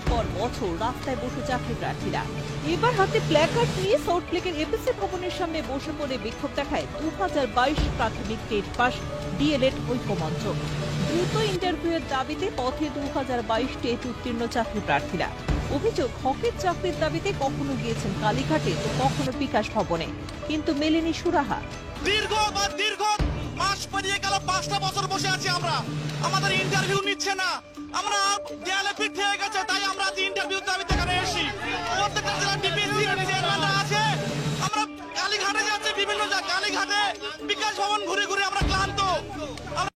বছরের পর বছর রাস্তায় বসে চাকরি প্রার্থীরা। এবার হাতে প্ল্যাকার্ড নিয়ে সল্টলেকের এপিসি ভবনের সামনে বসে পড়ে বিক্ষোভ দেখায় 2022 প্রাথমিক টেট পাস ডিএলএড ঐক্যমঞ্চ। দ্রুত ইন্টারভিউয়ের দাবিতে পথে 2022 টেট উত্তীর্ণ চাকরি প্রার্থীরা। অভিযোগ, হকের চাকরির দাবিতে কখনো গিয়েছেন কালীঘাটে তো কখনো বিকাশ ভবনে, কিন্তু মেলেনি সুরাহা। দীর্ঘ মাস পেরিয়ে গেল, 5টা বছর বসে আছি আমরা, আমাদের ইন্টারভিউ নিচ্ছে না, আমরা দেয়ালে পিঠ হয়ে গেছে, তাই আমরা ইন্টারভিউ দাবিতে এখানে এসেছি। প্রত্যেকটা জেলা ডিপিসি চেয়ারম্যানরা আছে, আমরা কালীঘাটে যাচ্ছি, বিভিন্ন কালীঘাটে বিকাশ ভবন ঘুরে ঘুরে আমরা